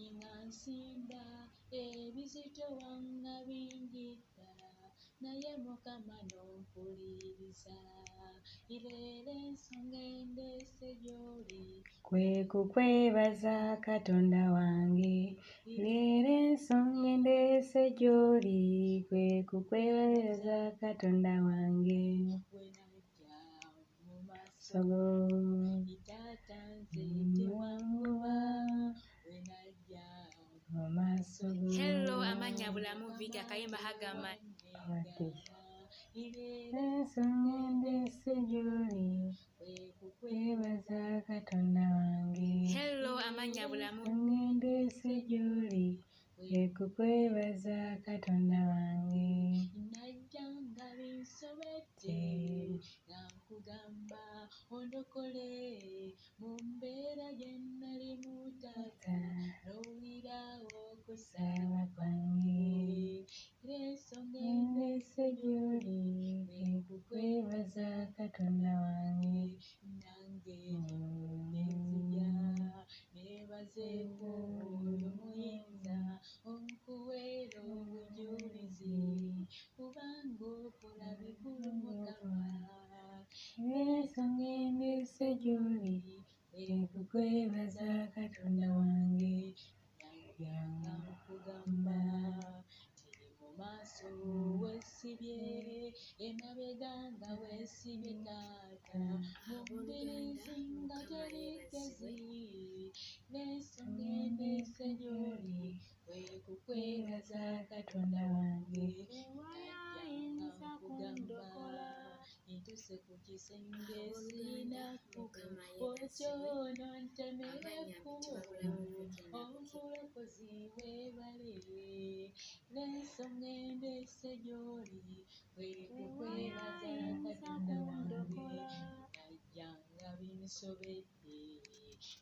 Ingansimba ebizitowaŋŋa bingi ddala naye Mukama n'ompuliriza. Leero ensonga endeese gy'oli kwe kukwebaza Katonda wange. Leero ensonga endeese gy'oli kwe kukwebaza Katonda wange. Bwe najja mu maaso go taata nze tewangoba. Bwe najja mu maaso go. Hello, amanya bulamu Viga kayimba hagama. Leero ensonga endeese gy'oli kwe kukwebaza Katonda wange. Hello, amanya bulamu. Ensonga endeese gy'oli kwe kukwebaza Katonda wange. Najja nga binsobedde nga nkugamba ondokole mu mbeera gye nnalimu taata n'owulira okusaba kwange. Ensonga endeese gy'oli kwe kukwebaza Katonda wange. Nange nenzija neebazeeko oyo muyinza onkuweera obujulizi kubanga okola bikulu Mukama. Ensonga endeese gy'oli kwe kukwebaza Katonda wange. Najjanga nkugamba tiri mu maaso weesibye emabega nga weesibye taata mu mbiriizi nga teri ggezi. N'ensonga endeese gy'oli kwe kukwebaza Katonda wange. Najjanga nkugamba ntuse ku kisenge sirina kkubo okyono ntemera ekkubo omulokozi weebale. N'ensonga endeese gy'oli kwe kukwebaza Katonda wange. Najjanga binsobedde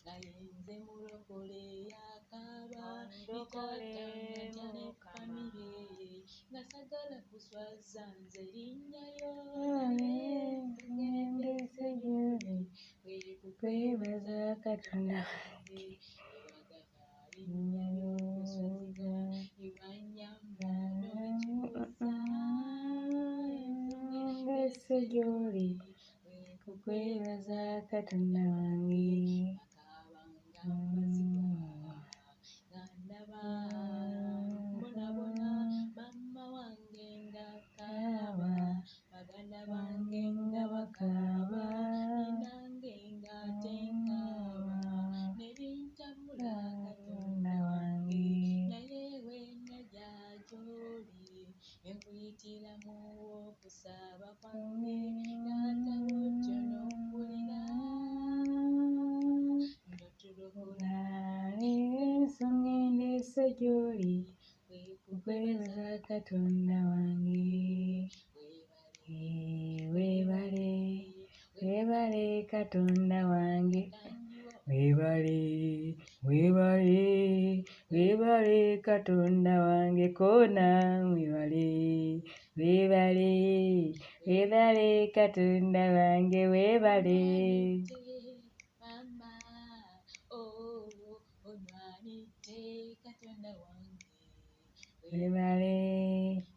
nga yenze mulokole yakaaba bitaata nga ne famire nga sagala kuswaza nze linnyayo. Ensonga endeese gy'oli kwe kukwebaza Katonda wange. Linnyayo libannyamba n'okyusa. Ensonga endeese gy'oli kwe kukwebaza Katonda wange. Akaabanga mazima nga ndaba mbonabona maama wange ng'akaaba baganda bange nga bakaaba nange ng'ate nkaaba ne bintabula Katonda wange. Naye bwe najja gy'oli ne nkuyitiramu okusaba kwange taata bw'otyo n'ompulira n'otulokola. Ensonga endeese gy'oli kwe kukwebaza Katonda wange. Weebale, weebale Katonda wange. Weebale, weebale, weebale Katonda wange koona weebale. Weebale, weebale Katonda wange weebale. Mama onwanidde Katonda wange. Weebale,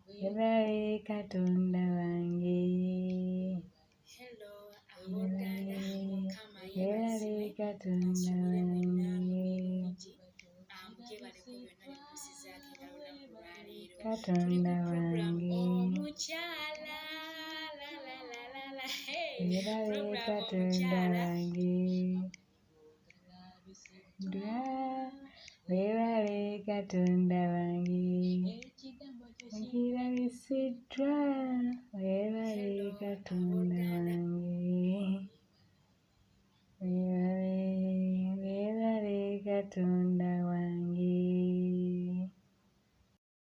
weebale Katonda wange. Hello, abooganda Mukama Weebale Katonda wange. Mugyebale ku byonna byemusizaako era olunaku lwaleero. Katonda wange. Omukyala la la la la la. Weebale Katonda wange. Weebale Katonda wange.